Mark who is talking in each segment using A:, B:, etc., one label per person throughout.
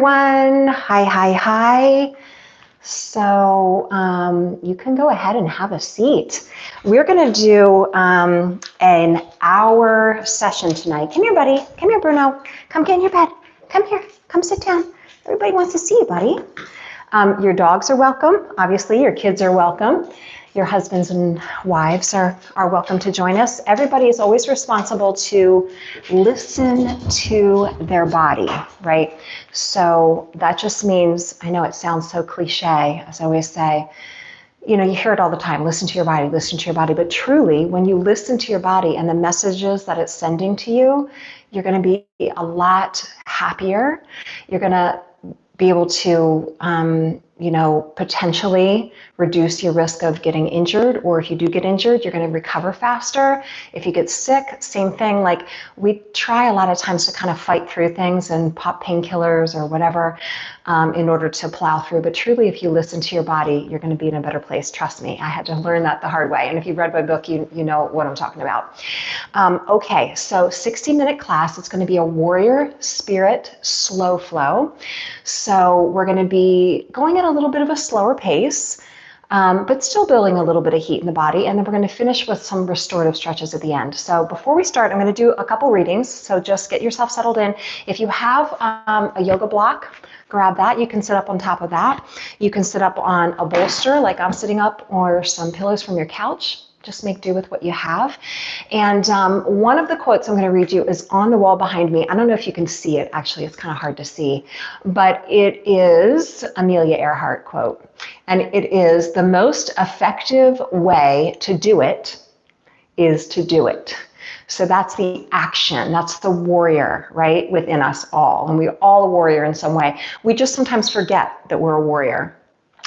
A: everyone. Hi, hi, hi. So you can go ahead and have a seat. We're going to do an hour session tonight. Come here, buddy. Come here, Bruno. Come get in your bed. Come here. Come sit down. Everybody wants to see you, buddy. Your dogs are welcome. Obviously, your kids are welcome. Your husbands and wives are welcome to join us. Everybody is always responsible to listen to their body, right? So that just means, I know it sounds so cliche, as I always say, you hear it all the time, listen to your body, but truly, when you listen to your body and the messages that it's sending to you, you're going to be a lot happier. You're going to be able to, potentially reduce your risk of getting injured, or if you do get injured, you're going to recover faster. If you get sick, same thing. Like, we try a lot of times to kind of fight through things and pop painkillers or whatever in order to plow through. But truly, if you listen to your body, you're going to be in a better place. Trust me, I had to learn that the hard way. And if you've read my book, you know what I'm talking about. Okay, so 60-minute class. It's going to be a warrior spirit slow flow. So we're going to be going at a little bit of a slower pace, but still building a little bit of heat in the body. And then we're going to finish with some restorative stretches at the end. So before we start, I'm going to do a couple readings. So just get yourself settled in. If you have a yoga block, grab that. You can sit up on top of that. You can sit up on a bolster like I'm sitting up, or some pillows from your couch. Just make do with what you have. And one of the quotes I'm going to read you is on the wall behind me. I don't know if you can see it. Actually, it's kind of hard to see. But it is Amelia Earhart quote. And it is, "The most effective way to do it is to do it." So that's the action. That's the warrior, right, within us all. And we're all a warrior in some way. We just sometimes forget that we're a warrior.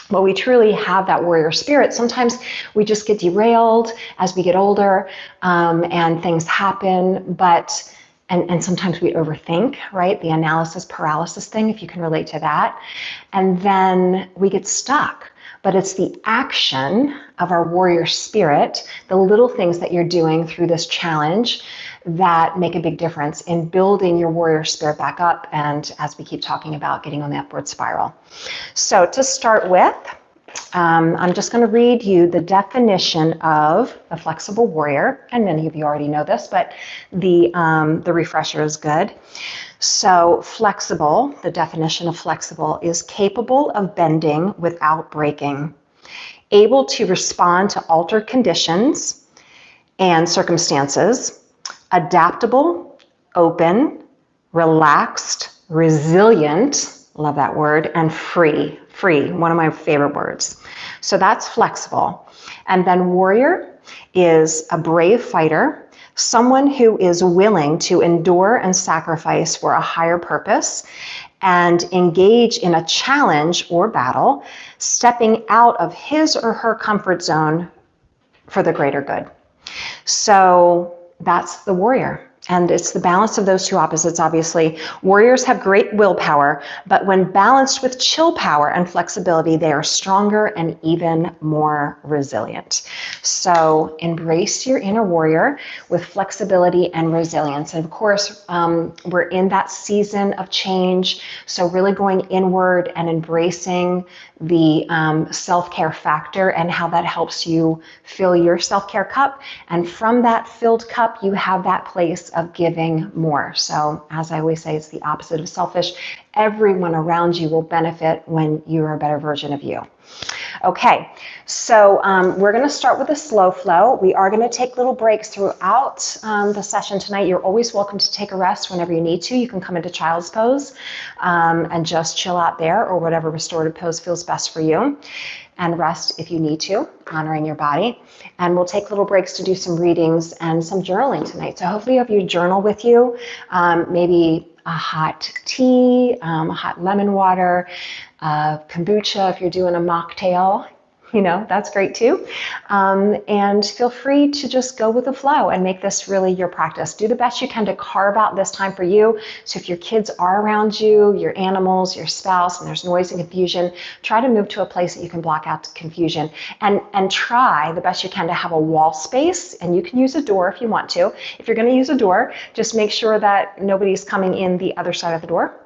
A: But we truly have that warrior spirit. Sometimes we just get derailed as we get older, and things happen. And sometimes we overthink, right? The analysis paralysis thing, if you can relate to that. And then we get stuck. But it's the action of our warrior spirit, the little things that you're doing through this challenge, that make a big difference in building your warrior spirit back up. And as we keep talking about, getting on the upward spiral. So to start with, I'm just going to read you the definition of a flexible warrior. And many of you already know this, but the refresher is good. So flexible, the definition of flexible is capable of bending without breaking, able to respond to altered conditions and circumstances, adaptable, open, relaxed, resilient, love that word, and free, one of my favorite words. So that's flexible. And then warrior is a brave fighter, someone who is willing to endure and sacrifice for a higher purpose and engage in a challenge or battle, stepping out of his or her comfort zone for the greater good. So that's the warrior. And it's the balance of those two opposites, obviously. Warriors have great willpower, but when balanced with chill power and flexibility, they are stronger and even more resilient. So embrace your inner warrior with flexibility and resilience. And of course, we're in that season of change. So really going inward and embracing the self-care factor and how that helps you fill your self-care cup. And from that filled cup, you have that place of giving more. So as I always say, it's the opposite of selfish. Everyone around you will benefit when you're a better version of you. Okay, so we're going to start with a slow flow. We are going to take little breaks throughout the session tonight. You're always welcome to take a rest whenever you need to. You can come into child's pose and just chill out there, or whatever restorative pose feels best for you, and rest if you need to, honoring your body. And we'll take little breaks to do some readings and some journaling tonight. So hopefully you have your journal with you, maybe a hot tea, hot lemon water, kombucha if you're doing a mocktail. That's great too. And feel free to just go with the flow and make this really your practice. Do the best you can to carve out this time for you. So if your kids are around you, your animals, your spouse, and there's noise and confusion, try to move to a place that you can block out confusion. And try the best you can to have a wall space. And you can use a door if you want to. If you're going to use a door, just make sure that nobody's coming in the other side of the door.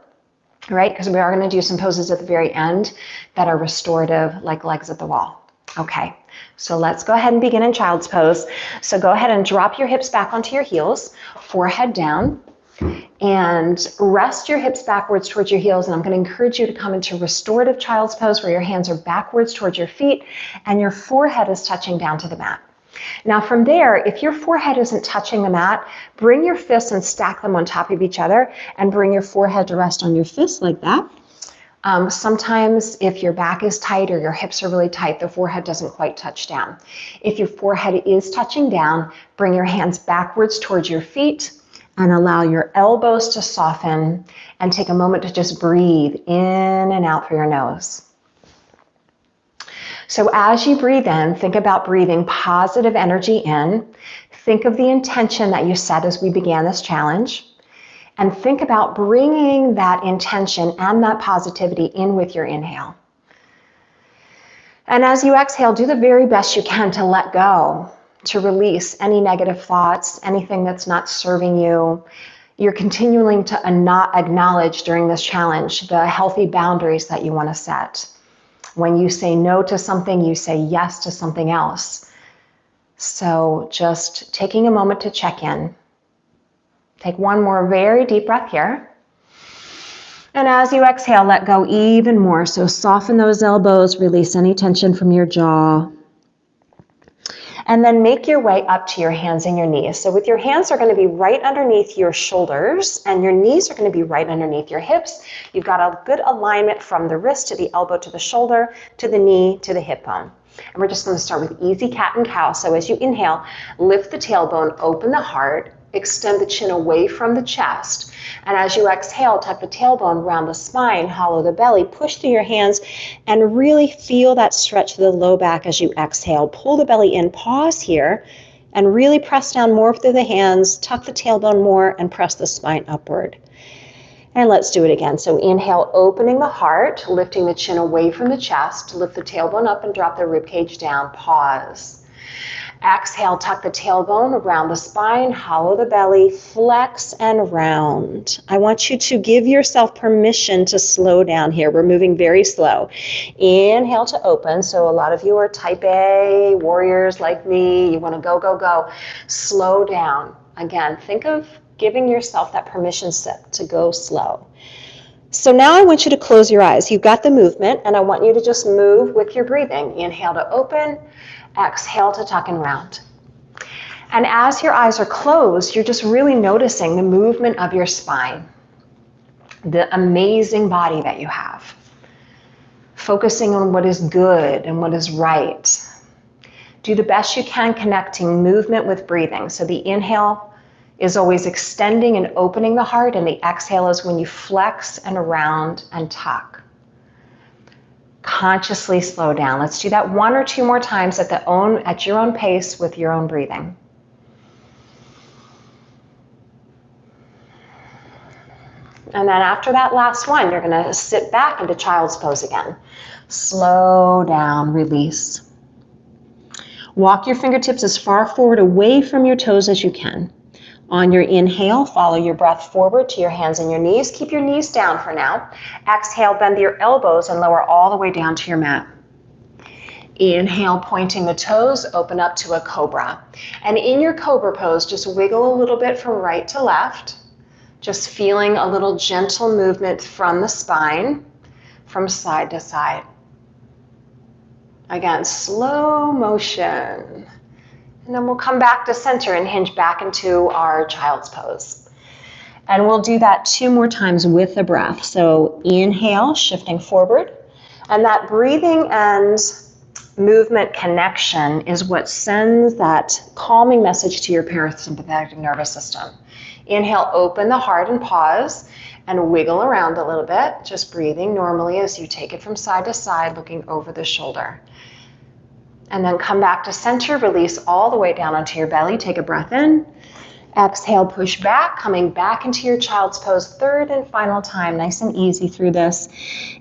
A: right? Because we are going to do some poses at the very end that are restorative, like legs at the wall. Okay, so let's go ahead and begin in child's pose. So go ahead and drop your hips back onto your heels, forehead down, and rest your hips backwards towards your heels. And I'm going to encourage you to come into restorative child's pose where your hands are backwards towards your feet and your forehead is touching down to the mat. Now from there, if your forehead isn't touching the mat, bring your fists and stack them on top of each other and bring your forehead to rest on your fists like that. Sometimes if your back is tight or your hips are really tight, the forehead doesn't quite touch down. If your forehead is touching down, bring your hands backwards towards your feet and allow your elbows to soften and take a moment to just breathe in and out through your nose. So as you breathe in, think about breathing positive energy in. Think of the intention that you set as we began this challenge. And think about bringing that intention and that positivity in with your inhale. And as you exhale, do the very best you can to let go, to release any negative thoughts, anything that's not serving you. You're continuing to not acknowledge during this challenge the healthy boundaries that you want to set. When you say no to something, you say yes to something else. So just taking a moment to check in. Take one more very deep breath here. And as you exhale, let go even more. So soften those elbows, release any tension from your jaw. And then make your way up to your hands and your knees. So with your hands are going to be right underneath your shoulders and your knees are going to be right underneath your hips. You've got a good alignment from the wrist to the elbow to the shoulder to the knee to the hip bone. And we're just going to start with easy cat and cow. So as you inhale, lift the tailbone, open the heart, extend the chin away from the chest. And as you exhale, tuck the tailbone around the spine, hollow the belly, push through your hands, and really feel that stretch to the low back as you exhale. Pull the belly in, pause here, and really press down more through the hands, tuck the tailbone more, and press the spine upward. And let's do it again. So inhale, opening the heart, lifting the chin away from the chest, lift the tailbone up and drop the ribcage down, pause. Exhale, tuck the tailbone around the spine, hollow the belly, flex and round. I want you to give yourself permission to slow down here. We're moving very slow. Inhale to open. So a lot of you are type A warriors like me. You want to go, go, go. Slow down. Again, think of giving yourself that permission slip to go slow. So now I want you to close your eyes. You've got the movement, and I want you to just move with your breathing. Inhale to open. Exhale to tuck and round. And as your eyes are closed, you're just really noticing the movement of your spine, the amazing body that you have, focusing on what is good and what is right. Do the best you can connecting movement with breathing. So the inhale is always extending and opening the heart, and the exhale is when you flex and round and tuck. Consciously slow down. Let's do that one or two more times at your own pace with your own breathing. And then after that last one, you're going to sit back into child's pose again. Slow down, release. Walk your fingertips as far forward away from your toes as you can. On your inhale, follow your breath forward to your hands and your knees. Keep your knees down for now. Exhale, bend your elbows and lower all the way down to your mat. Inhale, pointing the toes, open up to a cobra. And in your cobra pose, just wiggle a little bit from right to left. Just feeling a little gentle movement from the spine, from side to side. Again, slow motion. And then we'll come back to center and hinge back into our child's pose. And we'll do that 2 more times with the breath. So inhale, shifting forward. And that breathing and movement connection is what sends that calming message to your parasympathetic nervous system. Inhale, open the heart and pause and wiggle around a little bit, just breathing normally as you take it from side to side, looking over the shoulder. And then come back to center, release all the way down onto your belly. Take a breath in. Exhale, push back, coming back into your child's pose. 3rd and final time, nice and easy through this.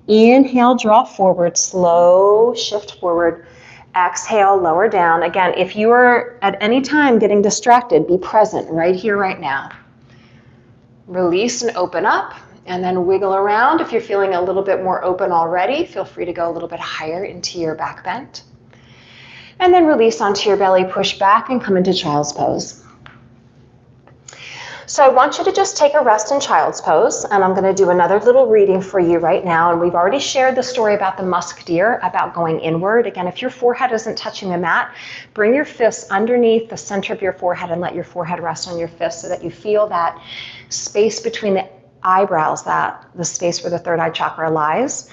A: Inhale, draw forward, slow shift forward. Exhale, lower down. Again, if you are at any time getting distracted, be present right here, right now. Release and open up. And then wiggle around. If you're feeling a little bit more open already, feel free to go a little bit higher into your back bend. And then release onto your belly, push back, and come into child's pose. So I want you to just take a rest in child's pose, and I'm going to do another little reading for you right now. And we've already shared the story about the musk deer, about going inward. Again, if your forehead isn't touching the mat, bring your fists underneath the center of your forehead and let your forehead rest on your fists so that you feel that space between the eyebrows, that the space where the third eye chakra lies,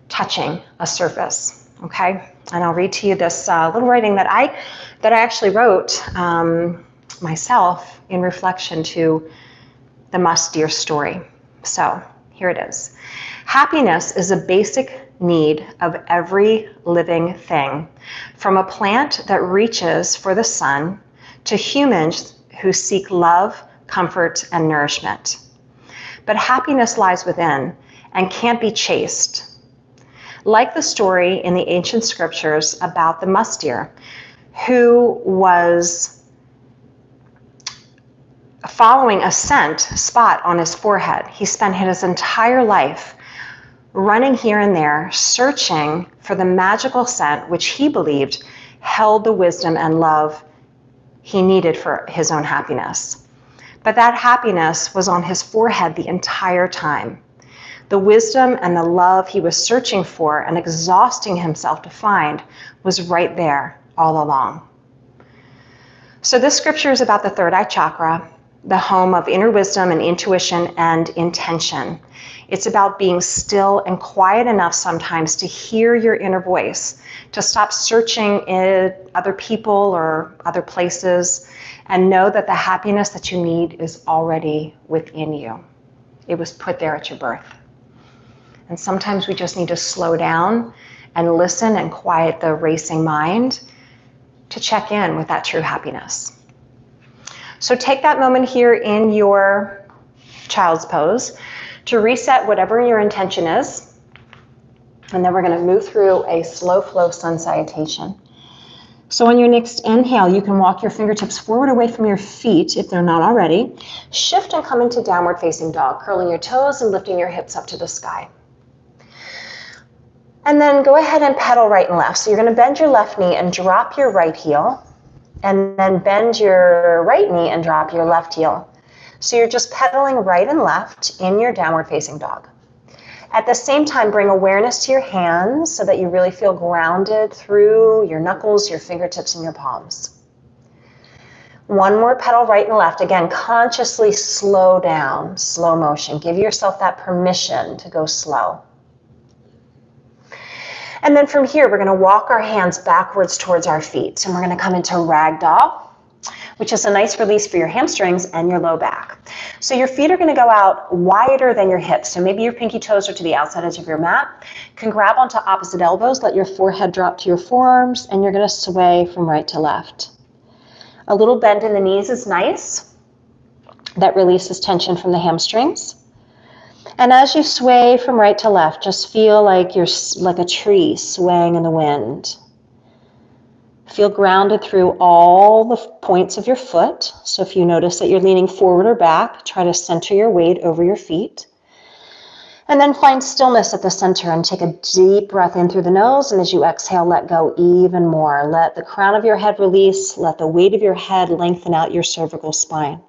A: touching a surface. Okay, and I'll read to you this little writing that I actually wrote myself in reflection to the musk deer story. So here it is. Happiness is a basic need of every living thing, from a plant that reaches for the sun to humans who seek love, comfort, and nourishment. But happiness lies within and can't be chased. Like the story in the ancient scriptures about the musk deer, who was following a scent spot on his forehead. He spent his entire life running here and there, searching for the magical scent which he believed held the wisdom and love he needed for his own happiness. But that happiness was on his forehead the entire time. The wisdom and the love he was searching for and exhausting himself to find was right there all along. So this scripture is about the third eye chakra, the home of inner wisdom and intuition and intention. It's about being still and quiet enough sometimes to hear your inner voice, to stop searching in other people or other places, and know that the happiness that you need is already within you. It was put there at your birth. And sometimes we just need to slow down and listen and quiet the racing mind to check in with that true happiness. So take that moment here in your child's pose to reset whatever your intention is. And then we're going to move through a slow flow sun salutation. So on your next inhale, you can walk your fingertips forward away from your feet if they're not already. Shift and come into downward facing dog, curling your toes and lifting your hips up to the sky. And then go ahead and pedal right and left. So you're going to bend your left knee and drop your right heel. And then bend your right knee and drop your left heel. So you're just pedaling right and left in your downward facing dog. At the same time, bring awareness to your hands so that you really feel grounded through your knuckles, your fingertips, and your palms. One more pedal right and left. Again, consciously slow down, slow motion. Give yourself that permission to go slow. And then from here, we're going to walk our hands backwards towards our feet. And we're going to come into ragdoll, which is a nice release for your hamstrings and your low back. So your feet are going to go out wider than your hips. So maybe your pinky toes are to the outside edge of your mat. You can grab onto opposite elbows, let your forehead drop to your forearms, and you're going to sway from right to left. A little bend in the knees is nice. That releases tension from the hamstrings. And as you sway from right to left, just feel like you're like a tree swaying in the wind. Feel grounded through all the points of your foot. So if you notice that you're leaning forward or back, try to center your weight over your feet. And then find stillness at the center and take a deep breath in through the nose. And as you exhale, let go even more. Let the crown of your head release. Let the weight of your head lengthen out your cervical spine.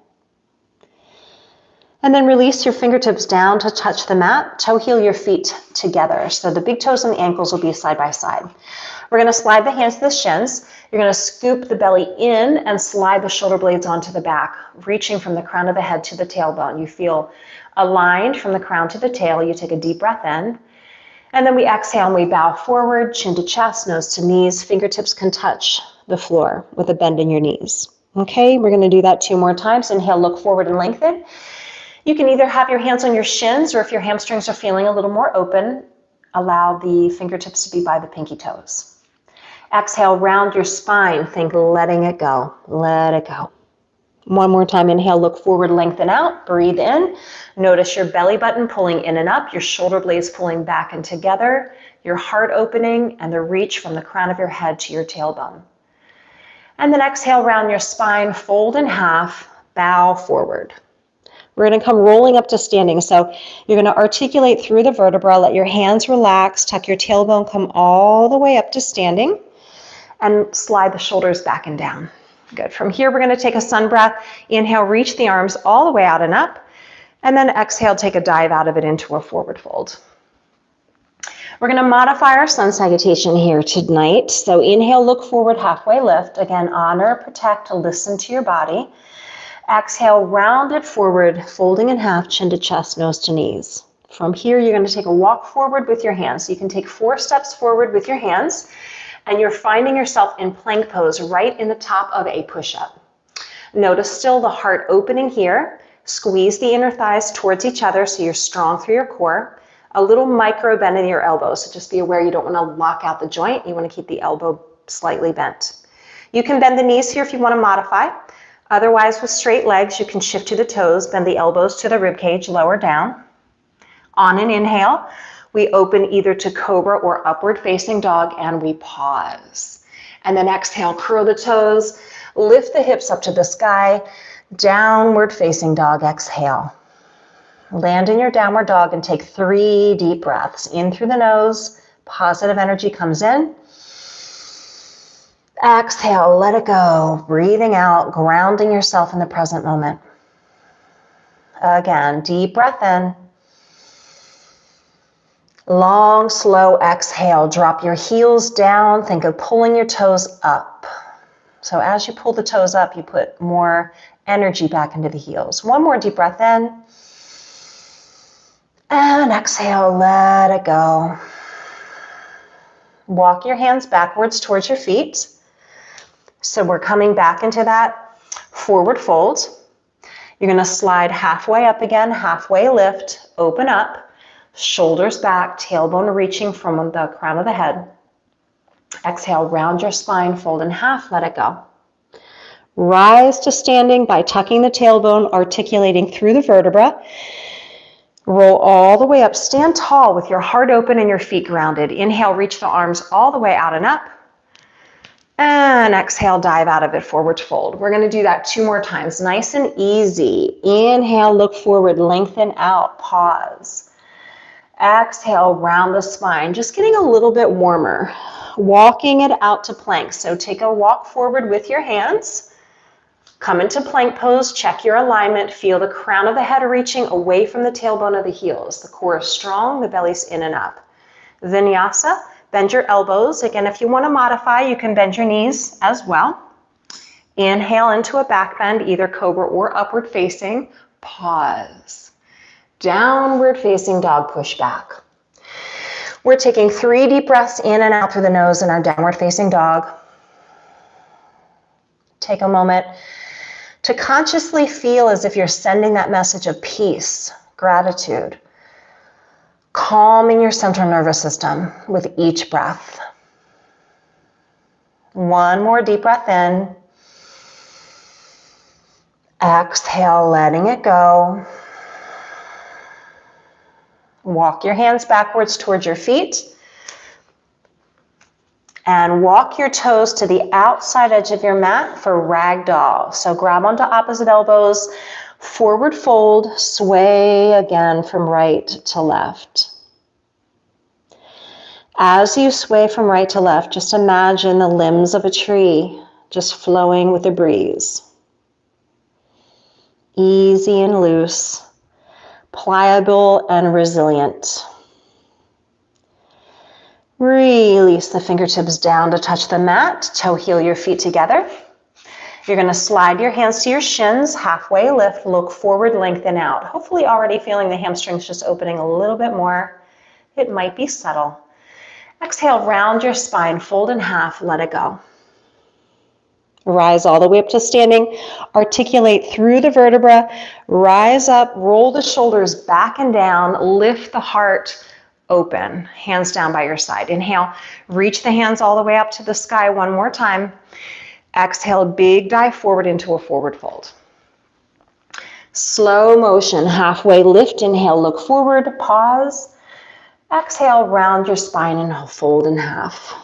A: And then release your fingertips down to touch the mat. Toe heel your feet together. So the big toes and the ankles will be side by side. We're going to slide the hands to the shins. You're going to scoop the belly in and slide the shoulder blades onto the back, reaching from the crown of the head to the tailbone. You feel aligned from the crown to the tail. You take a deep breath in. And then we exhale and we bow forward, chin to chest, nose to knees. Fingertips can touch the floor with a bend in your knees. Okay, we're going to do that 2 more times. Inhale, look forward and lengthen. You can either have your hands on your shins, or if your hamstrings are feeling a little more open, allow the fingertips to be by the pinky toes. Exhale, round your spine. Think letting it go. Let it go. One more time. Inhale, look forward, lengthen out. Breathe in. Notice your belly button pulling in and up, your shoulder blades pulling back and together, your heart opening, and the reach from the crown of your head to your tailbone. And then exhale, round your spine, fold in half, bow forward.
B: We're going to come rolling up to standing. So you're going to articulate through the vertebra, let your hands relax, tuck your tailbone, come all the way up to standing, and slide the shoulders back and down. Good. From here, we're going to take a sun breath. Inhale, reach the arms all the way out and up, and then exhale, take a dive out of it into a forward fold. We're going to modify our sun salutation here tonight. So inhale, look forward, halfway lift. Again, honor, protect, listen to your body. Exhale, round it forward, folding in half, chin to chest, nose to knees. From here, you're going to take a walk forward with your hands. So you can take 4 steps forward with your hands, and you're finding yourself in plank pose right in the top of a push-up. Notice still the heart opening here. Squeeze the inner thighs towards each other so you're strong through your core. A little micro bend in your elbows, so just be aware you don't want to lock out the joint. You want to keep the elbow slightly bent. You can bend the knees here if you want to modify. Otherwise, with straight legs, you can shift to the toes, bend the elbows to the rib cage, lower down. On an inhale, we open either to cobra or upward facing dog, and we pause. And then exhale, curl the toes, lift the hips up to the sky, downward facing dog, exhale. Land in your downward dog and take 3 deep breaths. In through the nose, positive energy comes in. Exhale, let it go. Breathing out, grounding yourself in the present moment. Again, deep breath in. Long, slow exhale. Drop your heels down. Think of pulling your toes up. So as you pull the toes up, you put more energy back into the heels. One more deep breath in. And exhale, let it go. Walk your hands backwards towards your feet. So we're coming back into that forward fold. You're going to slide halfway up again, halfway lift, open up, shoulders back, tailbone reaching from the crown of the head. Exhale, round your spine, fold in half, let it go. Rise to standing by tucking the tailbone, articulating through the vertebra. Roll all the way up, stand tall with your heart open and your feet grounded. Inhale, reach the arms all the way out and up. And exhale, dive out of it, forward fold. We're going to do that 2 more times, nice and easy. Inhale, look forward, lengthen out, pause. Exhale, round the spine, just getting a little bit warmer. Walking it out to plank. So take a walk forward with your hands. Come into plank pose, check your alignment, feel the crown of the head reaching away from the tailbone of the heels. The core is strong, the belly's in and up. Vinyasa. Bend your elbows. Again, if you want to modify, you can bend your knees as well. Inhale into a back bend, either cobra or upward facing. Pause. Downward facing dog, push back. We're taking 3 deep breaths in and out through the nose in our downward facing dog. Take a moment to consciously feel as if you're sending that message of peace, gratitude, calming your central nervous system with each breath. 1 more deep breath in. Exhale, letting it go. Walk your hands backwards towards your feet. And walk your toes to the outside edge of your mat for ragdoll. So grab onto opposite elbows, forward fold, sway again from right to left. As you sway from right to left, just imagine the limbs of a tree just flowing with the breeze. Easy and loose, pliable and resilient. Release the fingertips down to touch the mat. Toe heel your feet together. You're going to slide your hands to your shins, halfway lift, look forward, lengthen out. Hopefully already feeling the hamstrings just opening a little bit more. It might be subtle. Exhale, round your spine, fold in half, let it go. Rise all the way up to standing. Articulate through the vertebra. Rise up, roll the shoulders back and down, lift the heart open, hands down by your side. Inhale, reach the hands all the way up to the sky 1 more time. Exhale, big dive forward into a forward fold. Slow motion, halfway lift, inhale, look forward, pause. Exhale, round your spine and fold in half.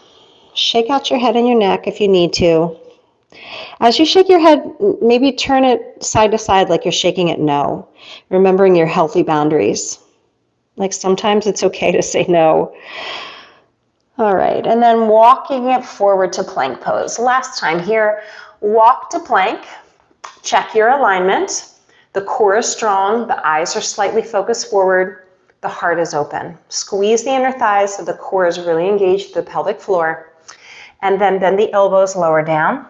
B: Shake out your head and your neck if you need to. As you shake your head, maybe turn it side to side like you're shaking it no, remembering your healthy boundaries. Like sometimes it's okay to say no. All right, and then walking it forward to plank pose. Last time here, walk to plank, check your alignment. The core is strong, the eyes are slightly focused forward, the heart is open. Squeeze the inner thighs so the core is really engaged with the pelvic floor. And then bend the elbows lower down.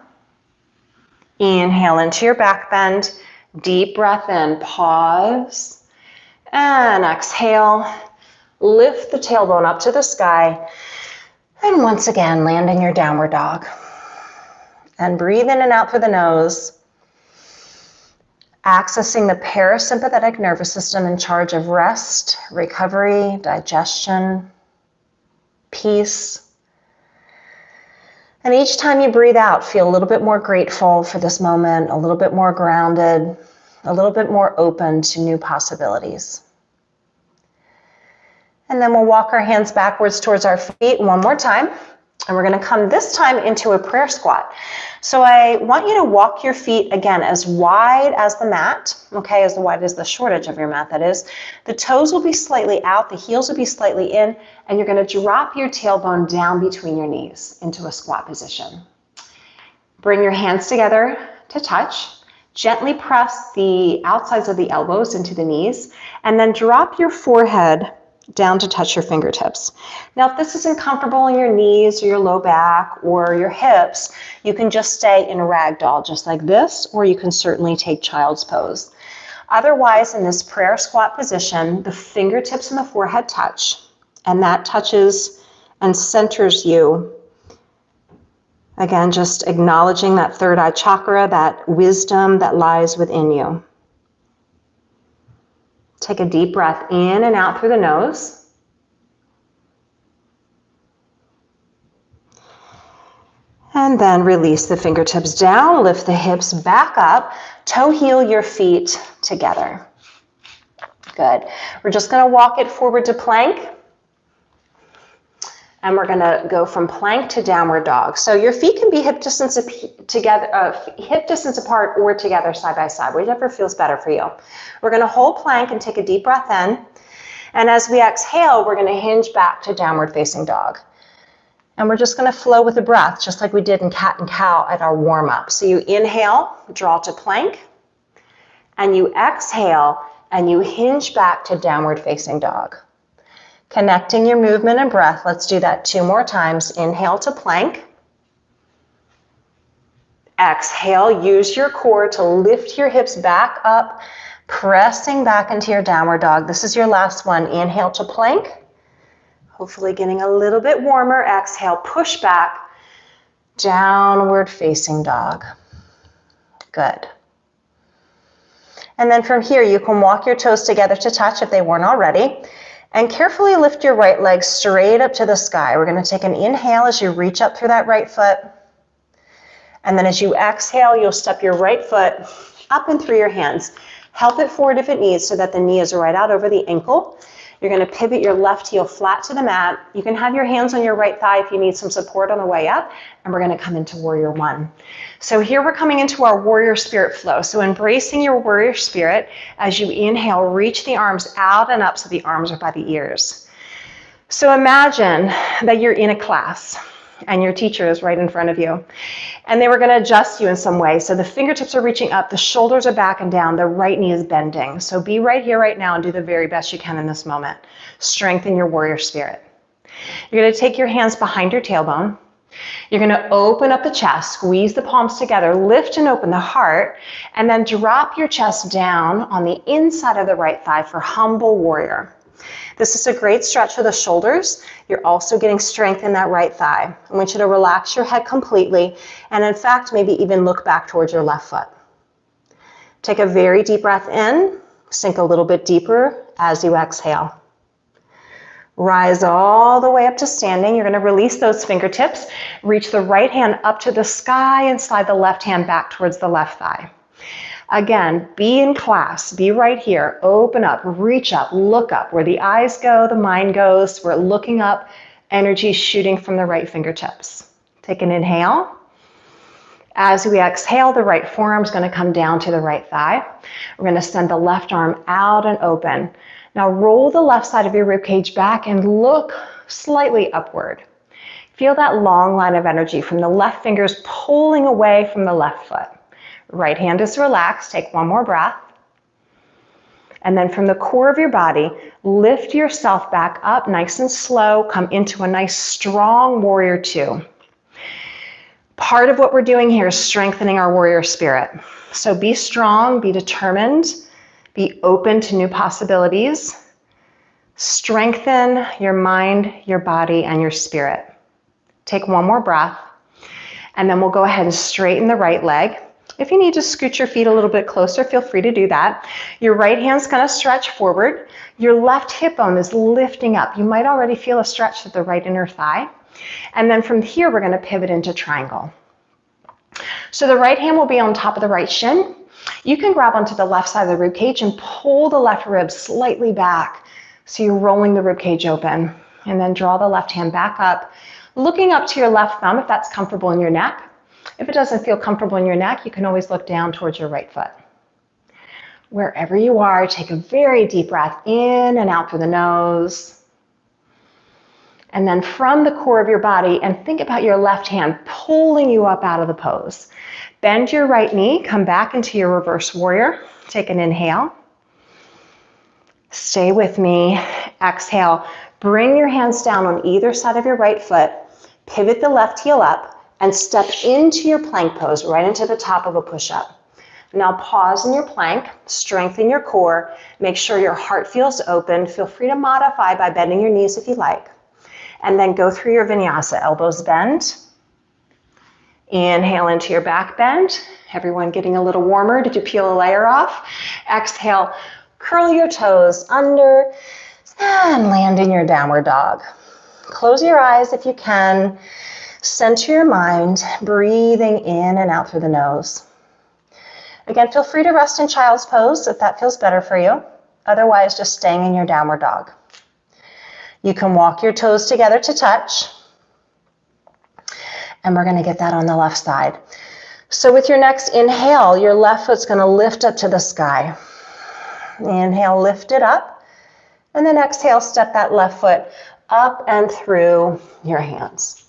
B: Inhale into your back bend. Deep breath in, pause. And exhale. Lift the tailbone up to the sky. And once again, land in your downward dog. And breathe in and out through the nose. Accessing the parasympathetic nervous system in charge of rest, recovery, digestion, peace. And each time you breathe out, feel a little bit more grateful for this moment, a little bit more grounded, a little bit more open to new possibilities. And then we'll walk our hands backwards towards our feet one more time. And we're going to come this time into a prayer squat. So I want you to walk your feet again as wide as the mat, okay, as wide as the short edge of your mat, that is. The toes will be slightly out, the heels will be slightly in, and you're going to drop your tailbone down between your knees into a squat position. Bring your hands together to touch. Gently press the outsides of the elbows into the knees, and then drop your forehead down to touch your fingertips. Now, if this isn't comfortable in your knees or your low back or your hips, you can just stay in a ragdoll just like this, or you can certainly take child's pose. Otherwise, in this prayer squat position, the fingertips and the forehead touch, and that touches and centers you. Again, just acknowledging that third eye chakra, that wisdom that lies within you. Take a deep breath in and out through the nose. And then release the fingertips down, lift the hips back up, toe heel your feet together. Good. We're just going to walk it forward to plank. And we're going to go from plank to downward dog. So your feet can be hip distance apart or together side by side, whichever feels better for you. We're going to hold plank and take a deep breath in. And as we exhale, we're going to hinge back to downward facing dog. And we're just going to flow with the breath, just like we did in cat and cow at our warm up. So you inhale, draw to plank, and you exhale, and you hinge back to downward facing dog. Connecting your movement and breath. Let's do that 2 more times. Inhale to plank. Exhale, use your core to lift your hips back up, pressing back into your downward dog. This is your last one. Inhale to plank. Hopefully getting a little bit warmer. Exhale, push back, downward facing dog. Good. And then from here, you can walk your toes together to touch if they weren't already. And carefully lift your right leg straight up to the sky. We're going to take an inhale as you reach up through that right foot. And then as you exhale, you'll step your right foot up and through your hands. Help it forward if it needs so that the knee is right out over the ankle. You're going to pivot your left heel flat to the mat. You can have your hands on your right thigh if you need some support on the way up. And we're going to come into Warrior One. So here we're coming into our Warrior Spirit flow. So embracing your Warrior Spirit, as you inhale, reach the arms out and up so the arms are by the ears. So imagine that you're in a class and your teacher is right in front of you. And they were going to adjust you in some way. So the fingertips are reaching up, the shoulders are back and down, the right knee is bending. So be right here, right now, and do the very best you can in this moment. Strengthen your Warrior Spirit. You're going to take your hands behind your tailbone. You're going to open up the chest, squeeze the palms together, lift and open the heart, and then drop your chest down on the inside of the right thigh for Humble Warrior. This is a great stretch for the shoulders. You're also getting strength in that right thigh. I want you to relax your head completely, and in fact, maybe even look back towards your left foot. Take a very deep breath in, sink a little bit deeper as you exhale. Rise all the way up to standing. You're going to release those fingertips, reach the right hand up to the sky and slide the left hand back towards the left thigh. Again, be in class, be right here, open up, reach up, look up. Where the eyes go, the mind goes. We're looking up, energy shooting from the right fingertips. Take an inhale.
A: As we exhale, the right forearm is going to come down to the right thigh. We're going to send the left arm out and open. Now roll the left side of your ribcage back and look slightly upward. Feel that long line of energy from the left fingers pulling away from the left foot. Right hand is relaxed. Take one more breath. And then from the core of your body, lift yourself back up nice and slow. Come into a nice strong warrior two. Part of what we're doing here is strengthening our warrior spirit. So be strong, be determined, be open to new possibilities. Strengthen your mind, your body, and your spirit. Take one more breath, and then we'll go ahead and straighten the right leg. If you need to scoot your feet a little bit closer, feel free to do that. Your right hand's gonna stretch forward. Your left hip bone is lifting up. You might already feel a stretch at the right inner thigh. And then from here, we're gonna pivot into triangle. So the right hand will be on top of the right shin. You can grab onto the left side of the ribcage and pull the left rib slightly back. So you're rolling the ribcage open. And then draw the left hand back up, looking up to your left thumb if that's comfortable in your neck. If it doesn't feel comfortable in your neck, you can always look down towards your right foot. Wherever you are, take a very deep breath in and out through the nose. And then from the core of your body, and think about your left hand pulling you up out of the pose. Bend your right knee, come back into your reverse warrior. Take an inhale. Stay with me. Exhale. Bring your hands down on either side of your right foot. Pivot the left heel up and step into your plank pose, right into the top of a push-up. Now pause in your plank, strengthen your core, make sure your heart feels open. Feel free to modify by bending your knees if you like. And then go through your vinyasa, elbows bend. Inhale into your back bend. Everyone getting a little warmer. Did you peel a layer off? Exhale, curl your toes under and land in your downward dog. Close your eyes if you can. Center your mind, breathing in and out through the nose. Again, feel free to rest in child's pose if that feels better for you. Otherwise, just staying in your downward dog. You can walk your toes together to touch. And we're going to get that on the left side. So with your next inhale, your left foot's going to lift up to the sky. Inhale, lift it up. And then exhale, step that left foot up and through your hands.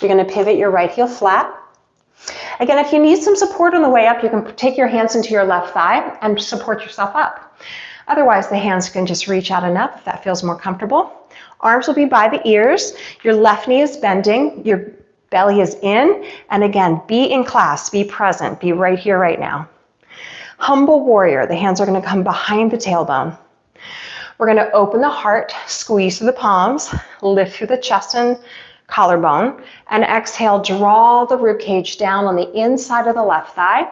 A: You're going to pivot your right heel flat. Again, if you need some support on the way up, you can take your hands into your left thigh and support yourself up. Otherwise, the hands can just reach out enough if that feels more comfortable. Arms will be by the ears. Your left knee is bending. Your belly is in. And again, be in class, be present, be right here, right now. Humble warrior. The hands are going to come behind the tailbone. We're going to open the heart, squeeze through the palms, lift through the chest and collarbone, and exhale, draw the ribcage down on the inside of the left thigh.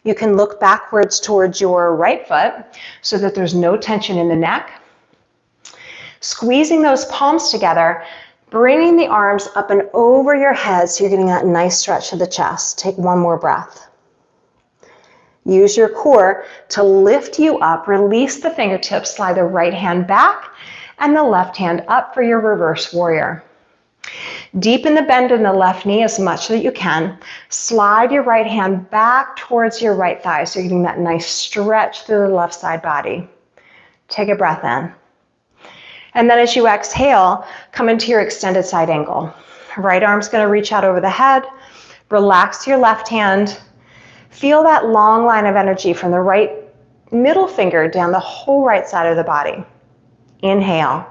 A: You can look backwards towards your right foot so that there's no tension in the neck. Squeezing those palms together, bringing the arms up and over your head so you're getting that nice stretch to the chest. Take one more breath. Use your core to lift you up, release the fingertips, slide the right hand back and the left hand up for your reverse warrior. Deepen the bend in the left knee as much that you can. Slide your right hand back towards your right thigh so you're getting that nice stretch through the left side body. Take a breath in. And then as you exhale, come into your extended side angle. Right arm's going to reach out over the head. Relax your left hand. Feel that long line of energy from the right middle finger down the whole right side of the body. Inhale.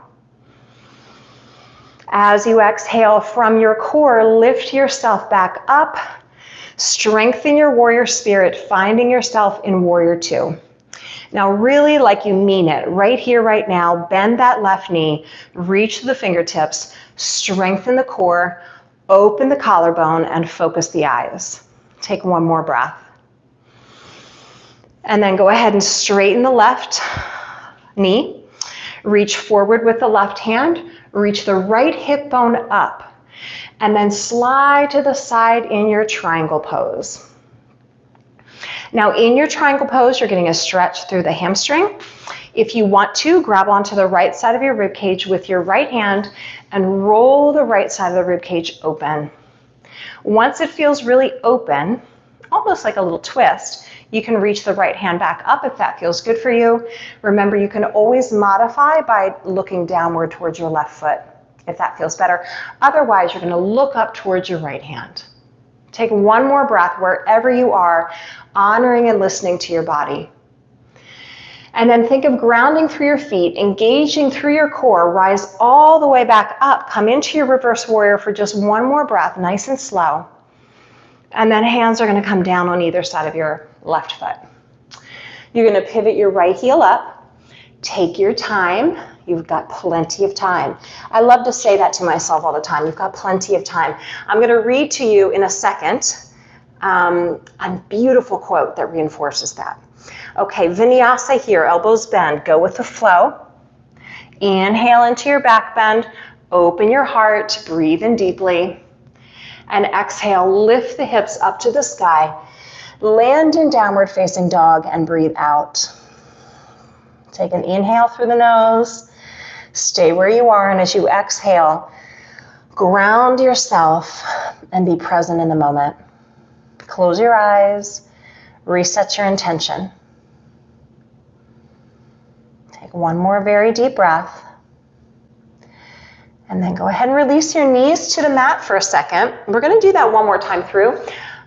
A: As you exhale from your core, lift yourself back up. Strengthen your warrior spirit, finding yourself in warrior two. Now really like you mean it, right here, right now, bend that left knee, reach the fingertips, strengthen the core, open the collarbone, and focus the eyes. Take one more breath. And then go ahead and straighten the left knee. Reach forward with the left hand. Reach the right hip bone up. And then slide to the side in your triangle pose. Now in your triangle pose, you're getting a stretch through the hamstring. If you want to, grab onto the right side of your ribcage with your right hand and roll the right side of the ribcage open. Once it feels really open, almost like a little twist, you can reach the right hand back up if that feels good for you. Remember, you can always modify by looking downward towards your left foot if that feels better. Otherwise, you're going to look up towards your right hand. Take one more breath wherever you are, honoring and listening to your body. And then think of grounding through your feet, engaging through your core, rise all the way back up, come into your reverse warrior for just one more breath, nice and slow. And then hands are going to come down on either side of your left foot. You're going to pivot your right heel up. Take your time. You've got plenty of time. I love to say that to myself all the time. You've got plenty of time. I'm going to read to you in a second a beautiful quote that reinforces that. Okay, vinyasa here, elbows bend, go with the flow. Inhale into your back bend, open your heart, breathe in deeply. And exhale, lift the hips up to the sky. Land in downward facing dog and breathe out. Take an inhale through the nose. Stay where you are, and as you exhale, ground yourself and be present in the moment. Close your eyes, reset your intention. Take one more very deep breath. And then go ahead and release your knees to the mat for a second. We're going to do that one more time through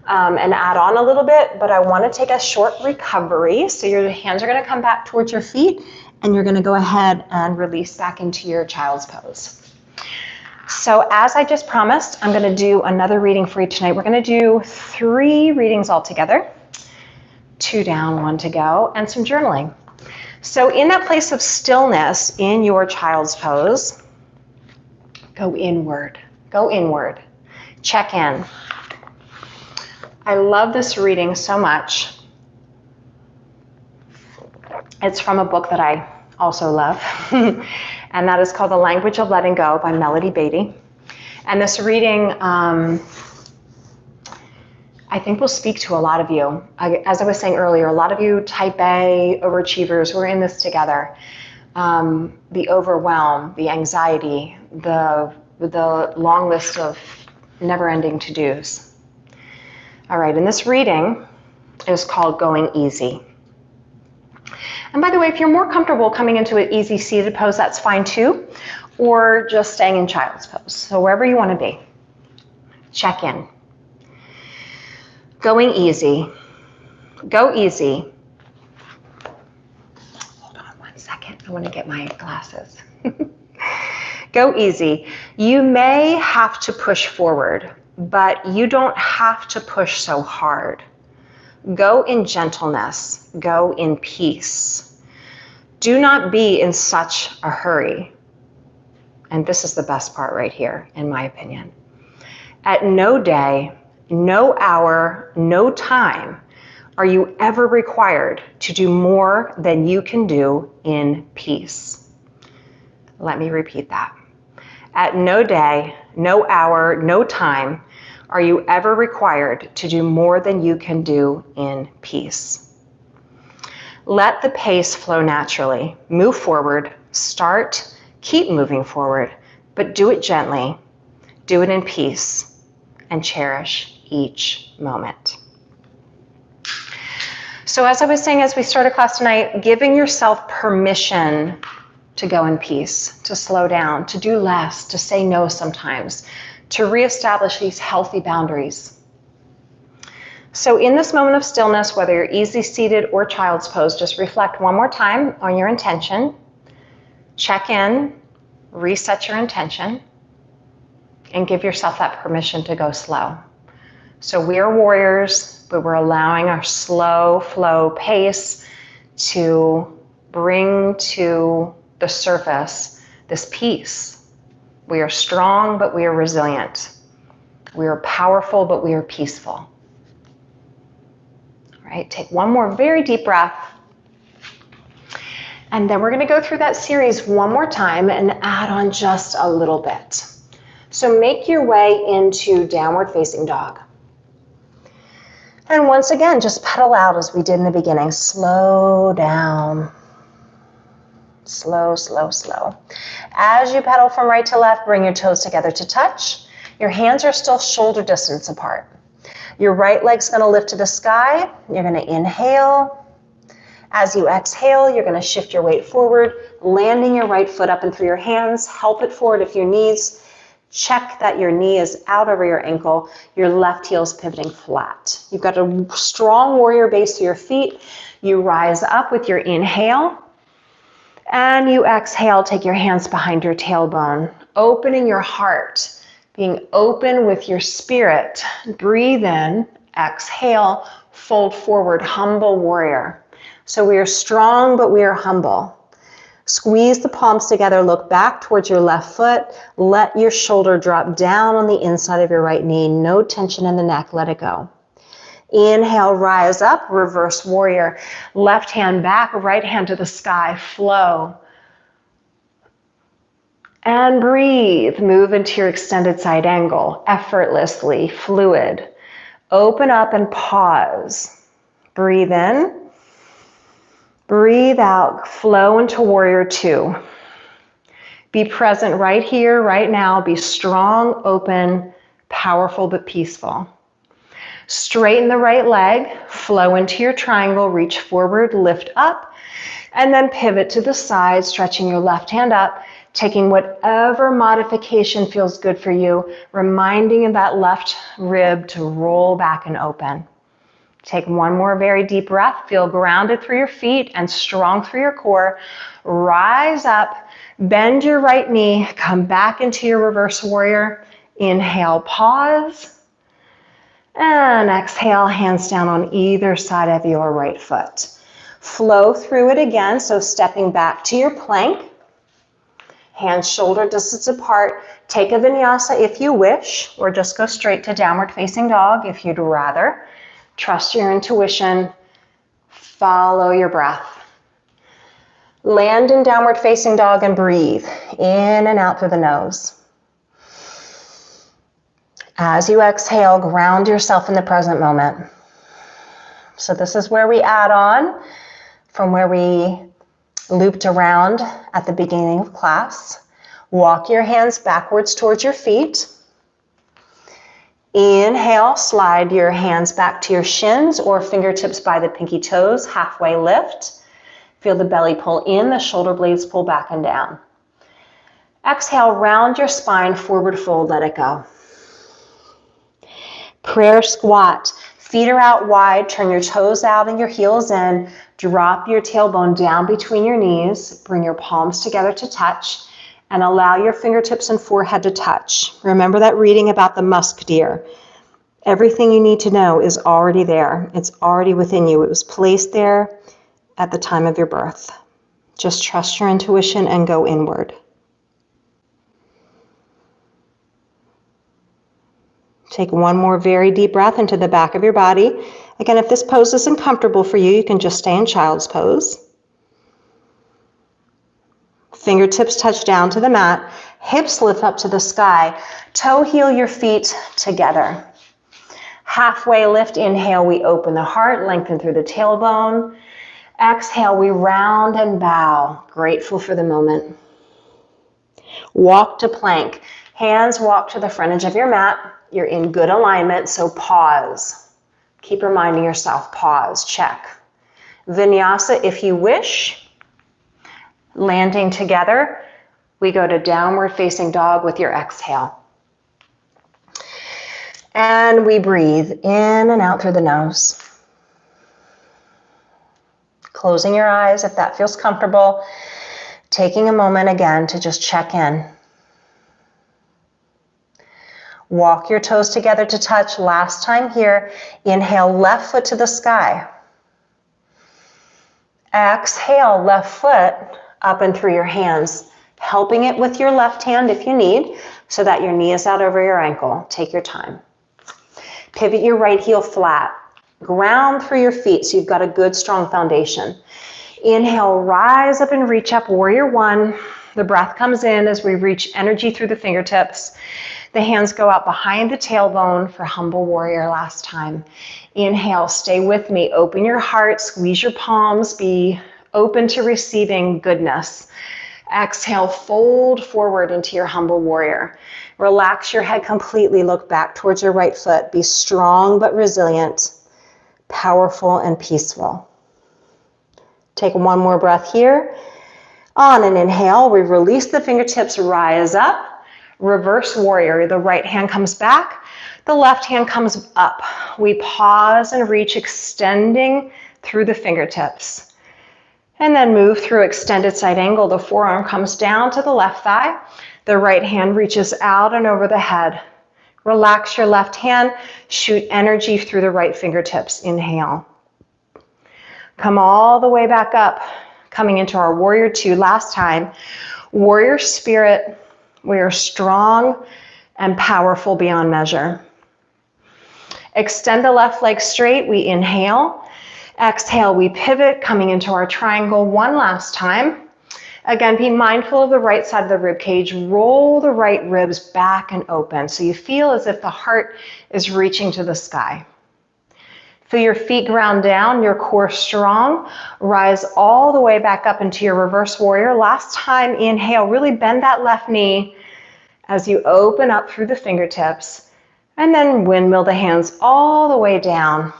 A: and add on a little bit, but I want to take a short recovery. So your hands are going to come back towards your feet, and you're going to go ahead and release back into your child's pose. So as I just promised, I'm going to do another reading for you tonight. We're going to do 3 readings altogether, 2 down, 1 to go, and some journaling. So in that place of stillness in your child's pose, go inward, check in. I love this reading so much. It's from a book that I also love, and that is called The Language of Letting Go by Melody Beattie. And this reading, I think will speak to a lot of you. As I was saying earlier, a lot of you type A overachievers, we're in this together. The overwhelm, the anxiety, the long list of never-ending to-dos. All right, and this reading is called Going Easy. And by the way, if you're more comfortable coming into an easy seated pose, that's fine too, or just staying in child's pose. So wherever you want to be, check in. Going easy. Go easy. Hold on 1 second. I want to get my glasses. Go easy. You may have to push forward, but you don't have to push so hard. Go in gentleness. Go in peace. Do not be in such a hurry. And this is the best part right here, in my opinion. At no day, no hour, no time are you ever required to do more than you can do in peace. Let me repeat that. At no day, no hour, no time are you ever required to do more than you can do in peace. Let the pace flow naturally. Move forward, start, keep moving forward, but do it gently, do it in peace, and cherish each moment. So as I was saying, as we started class tonight, giving yourself permission to go in peace, to slow down, to do less, to say no sometimes, to reestablish these healthy boundaries. So in this moment of stillness, whether you're easy seated or child's pose, just reflect one more time on your intention, check in, reset your intention, and give yourself that permission to go slow. So we are warriors, but we're allowing our slow flow pace to bring to the surface this peace. We are strong, but we are resilient. We are powerful, but we are peaceful. All right, take one more very deep breath. And then we're going to go through that series one more time and add on just a little bit. So make your way into downward facing dog. And once again, just pedal out as we did in the beginning. Slow down. Slow, slow, slow. As you pedal from right to left, bring your toes together to touch.
B: Your hands are still shoulder distance apart. Your right leg's going to lift to the sky. You're going to inhale. As you exhale, you're going to shift your weight forward, landing your right foot up and through your hands. Help it forward if your knees. Check that your knee is out over your ankle. Your left heel is pivoting flat. You've got a strong warrior base to your feet. You rise up with your inhale. And you exhale, take your hands behind your tailbone, opening your heart, being open with your spirit. Breathe in, exhale, fold forward, humble warrior. So we are strong, but we are humble. Squeeze the palms together, look back towards your left foot. Let your shoulder drop down on the inside of your right knee. No tension in the neck, let it go. Inhale, rise up, reverse warrior. Left hand back, right hand to the sky, flow. And breathe, move into your extended side angle, effortlessly, fluid. Open up and pause. Breathe in. Breathe out, flow into warrior two. Be present right here, right now. Be strong, open, powerful, but peaceful. Straighten the right leg, flow into your triangle, reach forward, lift up, and then pivot to the side, stretching your left hand up, taking whatever modification feels good for you, reminding that left rib to roll back and open. Take one more very deep breath. Feel grounded through your feet and strong through your core. Rise up, bend your right knee, come back into your reverse warrior. Inhale, pause. And exhale, hands down on either side of your right foot. Flow through it again, so stepping back to your plank. Hands shoulder distance apart. Take a vinyasa if you wish, or just go straight to downward facing dog if you'd rather. Trust your intuition. Follow your breath. Land in downward facing dog and breathe in and out through the nose. As you exhale, ground yourself in the present moment. So this is where we add on from where we looped around at the beginning of class. Walk your hands backwards towards your feet. Inhale, slide your hands back to your shins or fingertips by the pinky toes, halfway lift. Feel the belly pull in, the shoulder blades pull back and down. Exhale, round your spine, forward fold, let it go. Prayer squat. Feet are out wide, turn your toes out and your heels in. Drop your tailbone down between your knees. Bring your palms together to touch and allow your fingertips and forehead to touch. Remember that reading about the musk deer. Everything you need to know is already there. It's already within you. It was placed there at the time of your birth. Just trust your intuition and go inward. Take one more very deep breath into the back of your body. Again, if this pose isn't comfortable for you, you can just stay in child's pose. Fingertips touch down to the mat. Hips lift up to the sky. Toe heel your feet together. Halfway lift, inhale, we open the heart, lengthen through the tailbone. Exhale, we round and bow, grateful for the moment. Walk to plank. Hands walk to the front edge of your mat. You're in good alignment, so pause. Keep reminding yourself, pause, check. Vinyasa if you wish. Landing together, we go to downward facing dog with your exhale. And we breathe in and out through the nose. Closing your eyes if that feels comfortable. Taking a moment again to just check in. Walk your toes together to touch. Last time here. Inhale, left foot to the sky. Exhale, left foot up and through your hands. Helping it with your left hand if you need, so that your knee is out over your ankle. Take your time. Pivot your right heel flat. Ground through your feet so you've got a good, strong foundation. Inhale, rise up and reach up, warrior one. The breath comes in as we reach energy through the fingertips. The hands go out behind the tailbone for humble warrior last time. Inhale, stay with me. Open your heart, squeeze your palms, be open to receiving goodness. Exhale, fold forward into your humble warrior. Relax your head completely. Look back towards your right foot. Be strong but resilient, powerful and peaceful. Take one more breath here. On an inhale, we release the fingertips, rise up. Reverse warrior. The right hand comes back. The left hand comes up. We pause and reach, extending through the fingertips. And then move through extended side angle. The forearm comes down to the left thigh. The right hand reaches out and over the head. Relax your left hand. Shoot energy through the right fingertips. Inhale. Come all the way back up. Coming into our warrior two. Last time. Warrior spirit. We are strong and powerful beyond measure. Extend the left leg straight. We inhale. Exhale, we pivot, coming into our triangle one last time. Again, be mindful of the right side of the rib cage. Roll the right ribs back and open so you feel as if the heart is reaching to the sky. Feel your feet ground down, your core strong. Rise all the way back up into your reverse warrior. Last time, inhale, really bend that left knee as you open up through the fingertips. And then windmill the hands all the way down.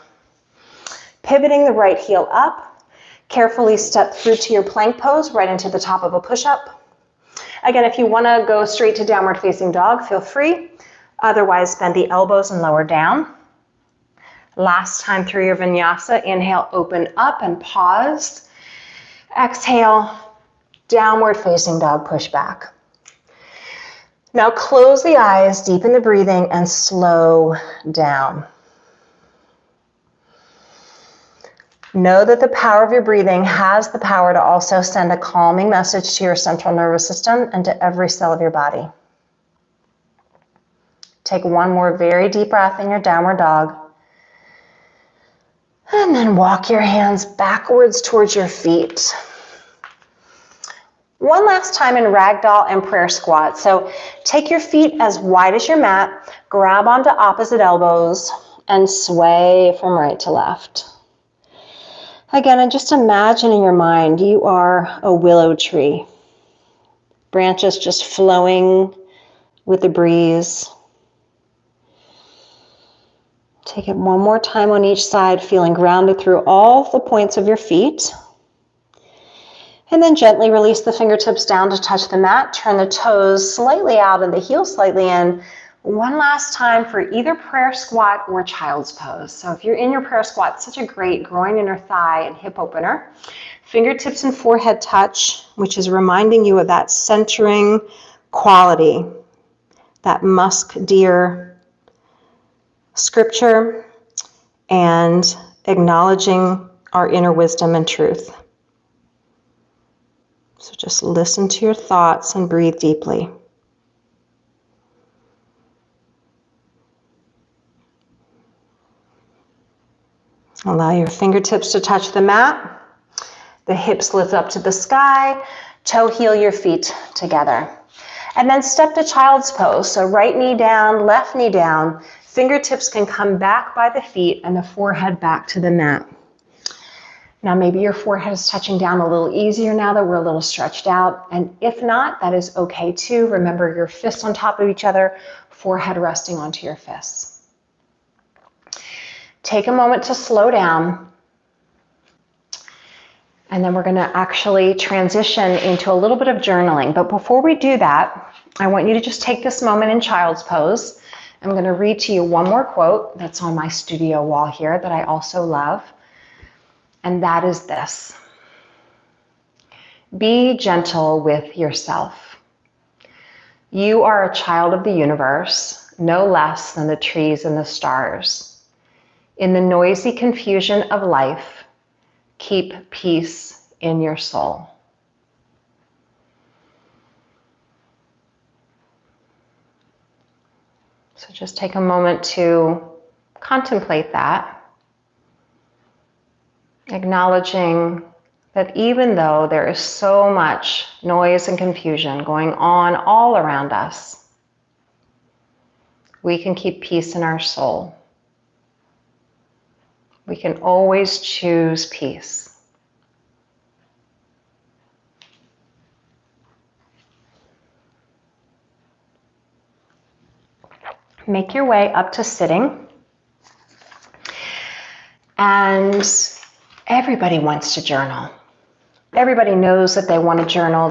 B: Pivoting the right heel up, carefully step through to your plank pose, right into the top of a push-up. Again, if you want to go straight to downward facing dog, feel free. Otherwise, bend the elbows and lower down. Last time through your vinyasa, inhale, open up and pause. Exhale, downward facing dog, push back. Now close the eyes, deepen the breathing, and slow down. Know that the power of your breathing has the power to also send a calming message to your central nervous system and to every cell of your body. Take one more very deep breath in your downward dog. And then walk your hands backwards towards your feet. One last time in ragdoll and prayer squat. So take your feet as wide as your mat, grab onto opposite elbows, and sway from right to left. Again, and just imagine in your mind, you are a willow tree. Branches just flowing with the breeze. Take it one more time on each side, feeling grounded through all the points of your feet. And then gently release the fingertips down to touch the mat. Turn the toes slightly out and the heels slightly in. One last time for either prayer squat or child's pose. So if you're in your prayer squat, it's such a great groin inner thigh and hip opener. Fingertips and forehead touch, which is reminding you of that centering quality, that musk deer scripture, and acknowledging our inner wisdom and truth. So just listen to your thoughts and breathe deeply. Allow your fingertips to touch the mat. The hips lift up to the sky. Toe heel your feet together. And then step to child's pose. So right knee down, left knee down. Fingertips can come back by the feet and the forehead back to the mat. Now maybe your forehead is touching down a little easier now that we're a little stretched out. And if not, that is okay too. Remember your fists on top of each other, forehead resting onto your fists. Take a moment to slow down. And then we're going to actually transition into a little bit of journaling. But before we do that, I want you to just take this moment in child's pose. I'm going to read to you one more quote that's on my studio wall here that I also love. And that is this: be gentle with yourself. You are a child of the universe, no less than the trees and the stars. In the noisy confusion of life, keep peace in your soul. So just take a moment to contemplate that. Acknowledging that even though there is so much noise and confusion going on all around us, we can keep peace in our soul. We can always choose peace.
A: make your way up to sitting. And everybody wants to journal. Everybody knows that they want to journal.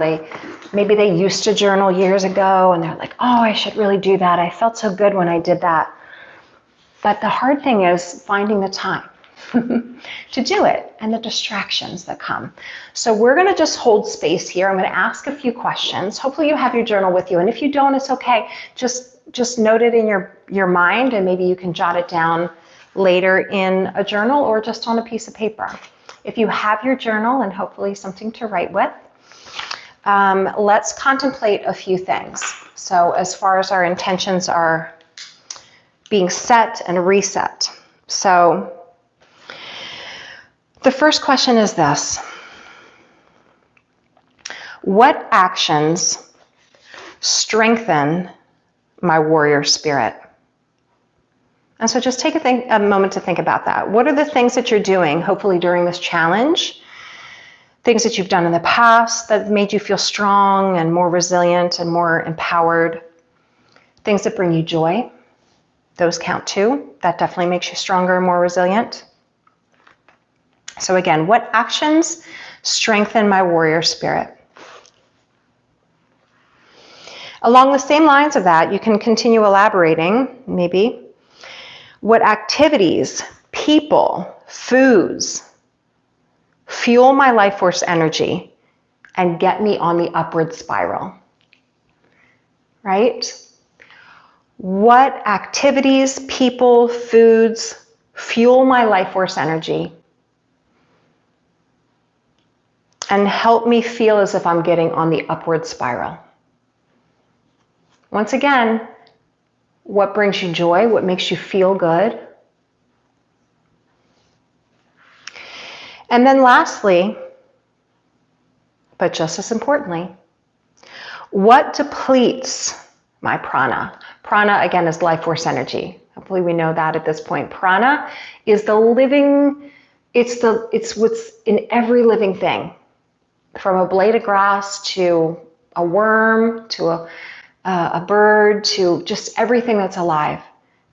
A: Maybe they used to journal years ago and they're like, oh, I should really do that. I felt so good when I did that. But the hard thing is finding the time to do it and the distractions that come. So we're going to just hold space here. I'm going to ask a few questions. Hopefully you have your journal with you. And if you don't, it's okay. Just note it in your mind, and maybe you can jot it down later in a journal or just on a piece of paper. If you have your journal and hopefully something to write with, let's contemplate a few things. So as far as our intentions are being set and reset. So the first question is this: what actions strengthen my warrior spirit? And so just take a moment to think about that. What are the things that you're doing, hopefully during this challenge? Things that you've done in the past that made you feel strong and more resilient and more empowered. Things that bring you joy. Those count too. That definitely makes you stronger and more resilient. So again, what actions strengthen my warrior spirit? Along the same lines of that, you can continue elaborating, maybe. What activities, people, foods fuel my life force energy and get me on the upward spiral? Right? What activities, people, foods fuel my life force energy and help me feel as if I'm getting on the upward spiral? Once again, what brings you joy? What makes you feel good? And then lastly, but just as importantly, what depletes my prana? Prana, again, is life force energy. Hopefully we know that at this point. Prana is the living, it's what's in every living thing. From a blade of grass to a worm to a bird to just everything that's alive.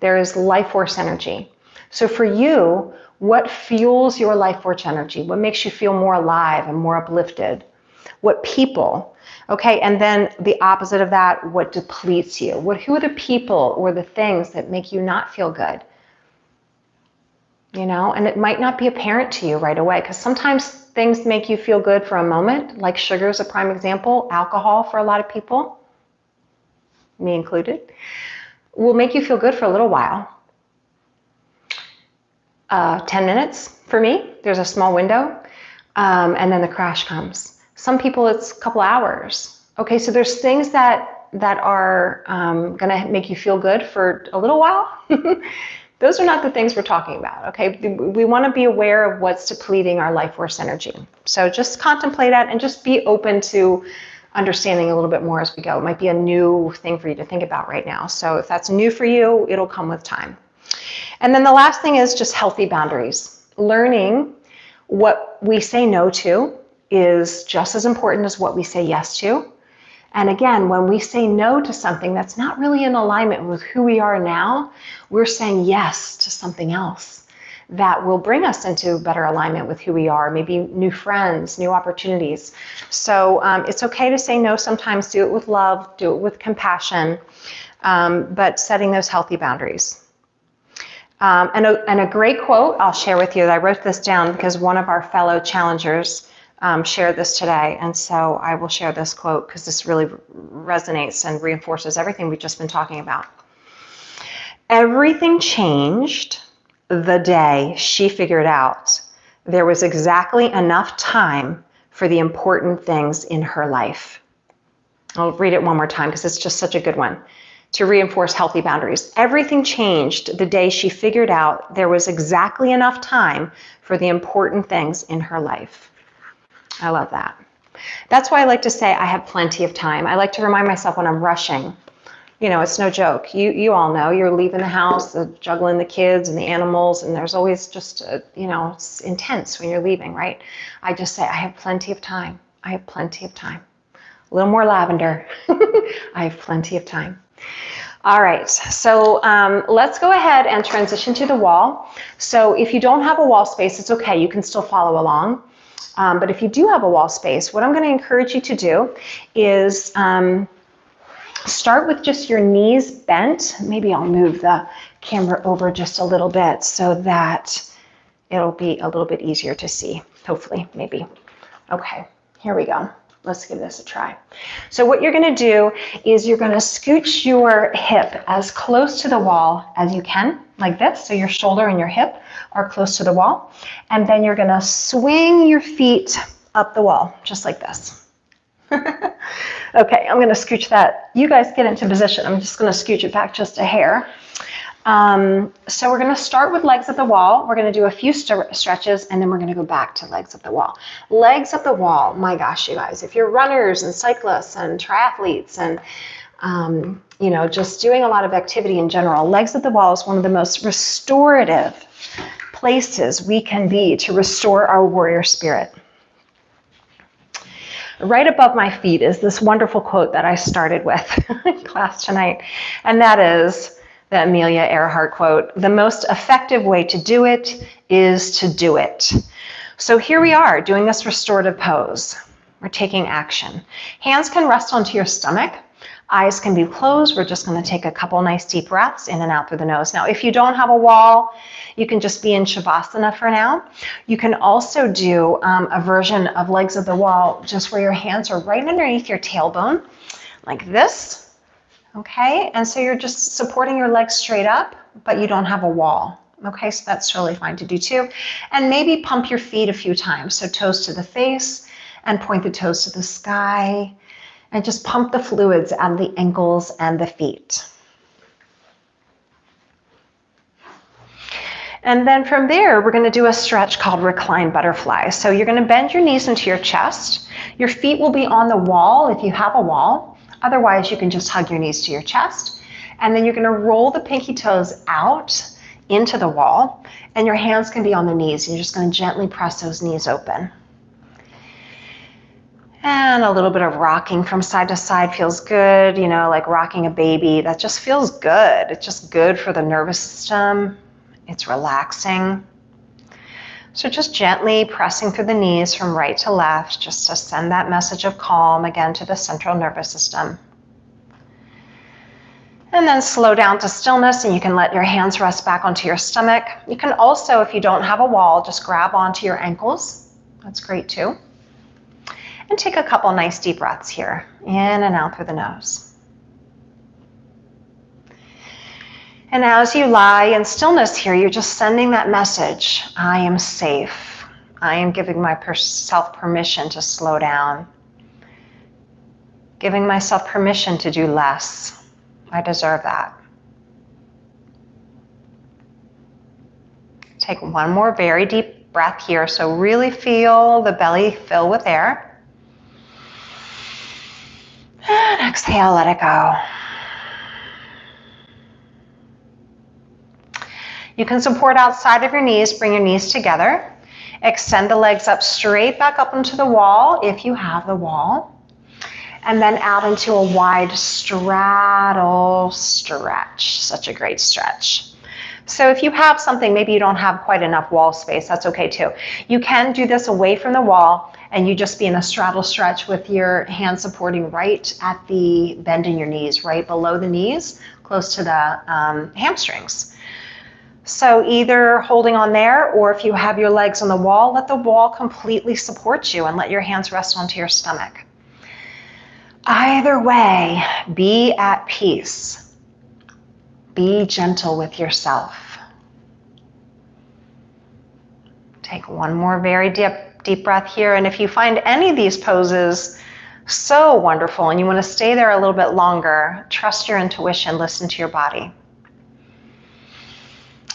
A: There is life force energy. So for you, what fuels your life force energy? What makes you feel more alive and more uplifted? What people? Okay, and then the opposite of that, what depletes you? Who are the people or the things that make you not feel good? You know, and it might not be apparent to you right away, because sometimes things make you feel good for a moment, like sugar is a prime example, alcohol for a lot of people, me included, will make you feel good for a little while. 10 minutes for me, there's a small window, and then the crash comes. Some people it's a couple hours. Okay, so there's things that are gonna make you feel good for a little while. Those are not the things we're talking about, okay? We wanna be aware of what's depleting our life force energy. So just contemplate that and just be open to understanding a little bit more as we go. It might be a new thing for you to think about right now. So if that's new for you, it'll come with time. And then the last thing is just healthy boundaries. Learning what we say no to is just as important as what we say yes to. And again, when we say no to something that's not really in alignment with who we are now, we're saying yes to something else that will bring us into better alignment with who we are, maybe new friends, new opportunities. So it's okay to say no sometimes. Do it with love, do it with compassion, but setting those healthy boundaries. And a great quote I'll share with you. I wrote this down because one of our fellow challengers shared this today. And so I will share this quote because this really resonates and reinforces everything we've just been talking about. Everything changed the day she figured out there was exactly enough time for the important things in her life. I'll read it one more time because it's just such a good one to reinforce healthy boundaries. Everything changed the day she figured out there was exactly enough time for the important things in her life. I love that. That's why I like to say I have plenty of time. I like to remind myself when I'm rushing, you know, it's no joke. You all know you're leaving the house, juggling the kids and the animals, and there's always just, you know, it's intense when you're leaving, right? I just say I have plenty of time. I have plenty of time. A little more lavender. I have plenty of time. All right, so let's go ahead and transition to the wall. So if you don't have a wall space, it's okay, you can still follow along. But if you do have a wall space, what I'm going to encourage you to do is start with just your knees bent. Maybe I'll move the camera over just a little bit so that it'll be a little bit easier to see, hopefully, maybe. Okay, here we go. Let's give this a try. So what you're going to do is you're going to scooch your hip as close to the wall as you can, like this. So your shoulder and your hip are close to the wall. And then you're going to swing your feet up the wall, just like this. Okay, I'm going to scooch that. You guys get into position. I'm just going to scooch it back just a hair. So we're going to start with legs at the wall. We're going to do a few stretches, and then we're going to go back to legs at the wall. Legs at the wall, my gosh, you guys, if you're runners and cyclists and triathletes and, you know, just doing a lot of activity in general, legs at the wall is one of the most restorative places we can be to restore our warrior spirit. Right above my feet is this wonderful quote that I started with in class tonight, and that is the Amelia Earhart quote, "The most effective way to do it is to do it." So here we are doing this restorative pose. We're taking action. Hands can rest onto your stomach. Eyes can be closed. We're just going to take a couple nice deep breaths in and out through the nose. Now, if you don't have a wall, you can just be in Shavasana for now. You can also do a version of legs at the wall just where your hands are right underneath your tailbone, like this. Okay, and so you're just supporting your legs straight up, but you don't have a wall. Okay, so that's totally fine to do too. And maybe pump your feet a few times. So toes to the face and point the toes to the sky. And just pump the fluids out of the ankles and the feet. And then from there, we're going to do a stretch called reclined butterfly. So you're going to bend your knees into your chest. Your feet will be on the wall if you have a wall. Otherwise, you can just hug your knees to your chest. And then you're going to roll the pinky toes out into the wall. And your hands can be on the knees. And you're just going to gently press those knees open. And a little bit of rocking from side to side feels good, you know, like rocking a baby. That just feels good. It's just good for the nervous system. It's relaxing. So just gently pressing through the knees from right to left, just to send that message of calm again to the central nervous system. And then slow down to stillness, and you can let your hands rest back onto your stomach. You can also, if you don't have a wall, just grab onto your ankles. That's great too. And take a couple nice deep breaths here, in and out through the nose. And as you lie in stillness here, you're just sending that message. I am safe. I am giving myself permission to slow down. Giving myself permission to do less. I deserve that. Take one more very deep breath here. So really feel the belly fill with air. And exhale, let it go. You can support outside of your knees, bring your knees together. Extend the legs up straight back up into the wall if you have the wall. And then out into a wide straddle stretch. Such a great stretch. So if you have something, maybe you don't have quite enough wall space, that's okay too. You can do this away from the wall and you just be in a straddle stretch with your hands supporting right at the bend in your knees, right below the knees, close to the hamstrings. So either holding on there, or if you have your legs on the wall, let the wall completely support you and let your hands rest onto your stomach. Either way, be at peace. Be gentle with yourself. Take one more very deep breath here. And if you find any of these poses so wonderful and you want to stay there a little bit longer, trust your intuition, listen to your body.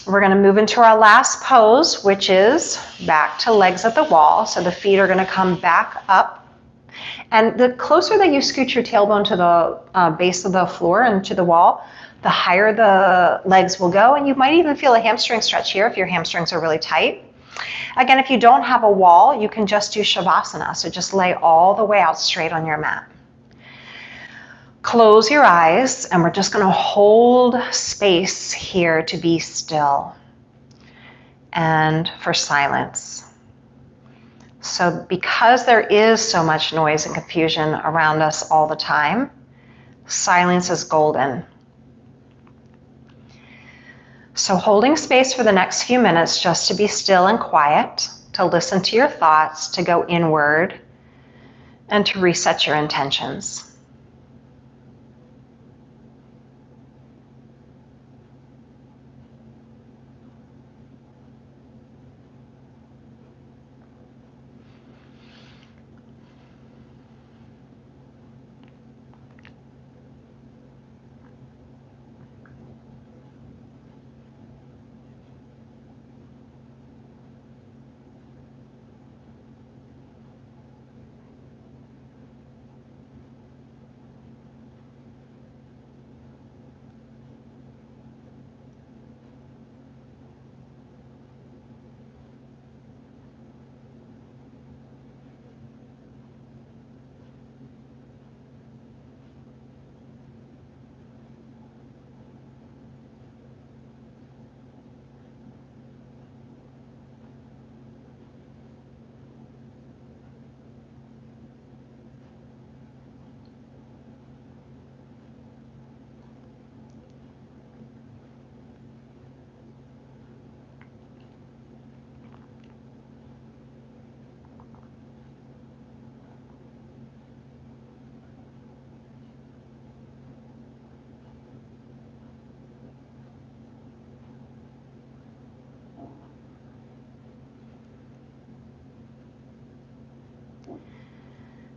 A: We're going to move into our last pose, which is back to legs at the wall. So the feet are going to come back up. And the closer that you scoot your tailbone to the base of the floor and to the wall, the higher the legs will go. And you might even feel a hamstring stretch here if your hamstrings are really tight. Again, if you don't have a wall, you can just do Shavasana. So just lay all the way out straight on your mat. Close your eyes, and we're just going to hold space here to be still and for silence. So because there is so much noise and confusion around us all the time, silence is golden. So holding space for the next few minutes just to be still and quiet, to listen to your thoughts, to go inward, and to reset your intentions.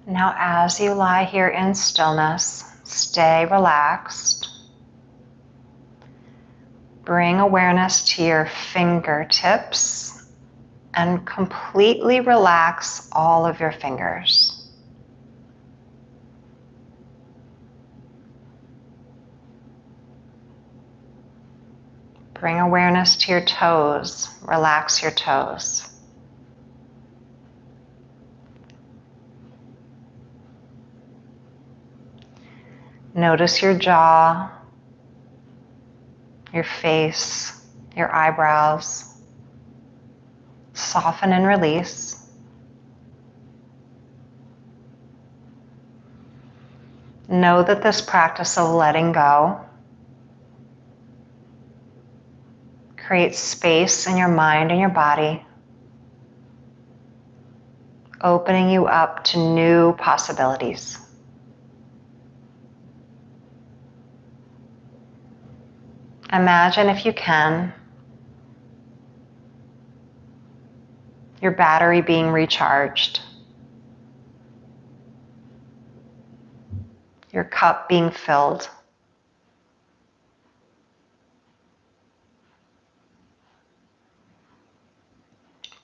A: Now, as you lie here in stillness, stay relaxed. Bring awareness to your fingertips and completely relax all of your fingers. Bring awareness to your toes. Relax your toes. Notice your jaw, your face, your eyebrows. Soften and release. Know that this practice of letting go creates space in your mind and your body, opening you up to new possibilities. Imagine, if you can, your battery being recharged, your cup being filled.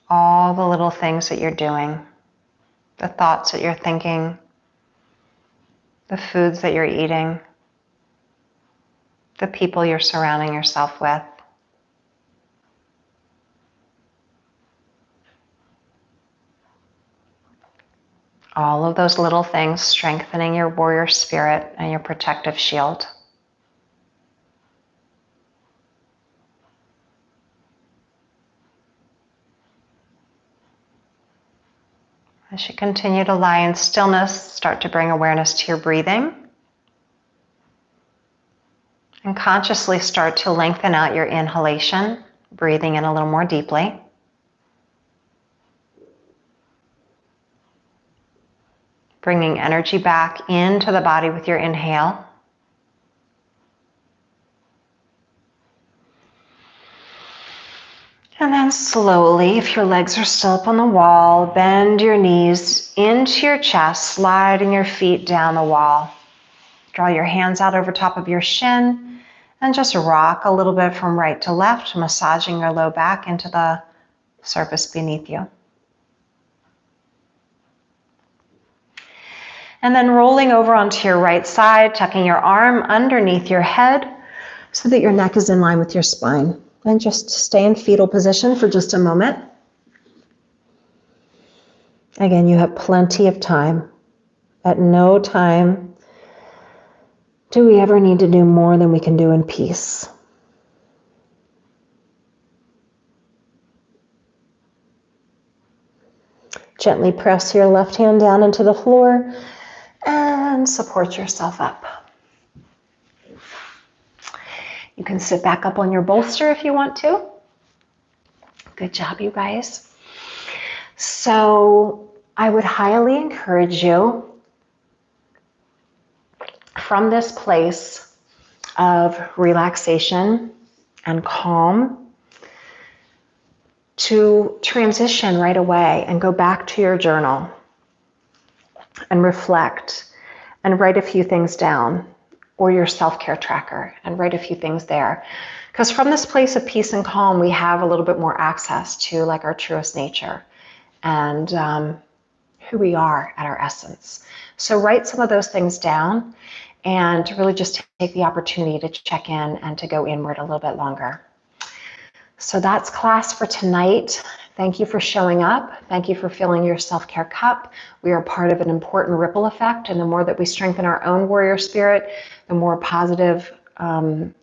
A: All the little things that you're doing, the thoughts that you're thinking, the foods that you're eating, the people you're surrounding yourself with. All of those little things strengthening your warrior spirit and your protective shield. As you continue to lie in stillness, start to bring awareness to your breathing. And consciously start to lengthen out your inhalation, breathing in a little more deeply. Bringing energy back into the body with your inhale. And then slowly, if your legs are still up on the wall, bend your knees into your chest, sliding your feet down the wall. Draw your hands out over top of your shin and just rock a little bit from right to left, massaging your low back into the surface beneath you. And then rolling over onto your right side, tucking your arm underneath your head so that your neck is in line with your spine. And just stay in fetal position for just a moment. Again, you have plenty of time. At no time
B: Do we ever need to do more than we can do in peace? Gently press your left hand down into the floor and support yourself up. You can sit back up on your bolster if you want to. Good job, you guys. So I would highly encourage you from this place of relaxation and calm to transition right away and go back to your journal and reflect and write a few things down, or your self-care tracker and write a few things there. Because from this place of peace and calm, we have a little bit more access to like our truest nature and who we are at our essence. So write some of those things down and really just take the opportunity to check in and to go inward a little bit longer. So that's class for tonight. Thank you for showing up. Thank you for filling your self-care cup. We are part of an important ripple effect, and the more that we strengthen our own warrior spirit, the more positive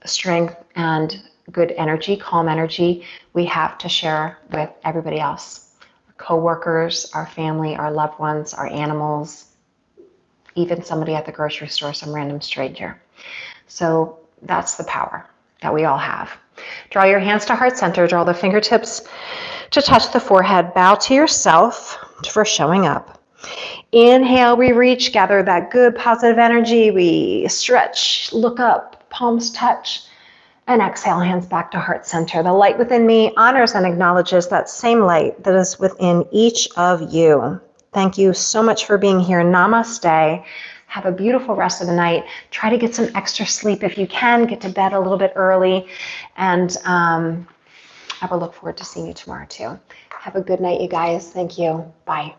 B: strength and good energy, calm energy we have to share with everybody else. Our coworkers, our family, our loved ones, our animals, even somebody at the grocery store, some random stranger. So that's the power that we all have. Draw your hands to heart center, draw the fingertips to touch the forehead, bow to yourself for showing up. Inhale, we reach, gather that good positive energy, we stretch, look up, palms touch, and exhale, hands back to heart center. The light within me honors and acknowledges that same light that is within each of you. Thank you so much for being here. Namaste. Have a beautiful rest of the night. Try to get some extra sleep if you can. Get to bed a little bit early. And I will look forward to seeing you tomorrow too. Have a good night, you guys. Thank you. Bye.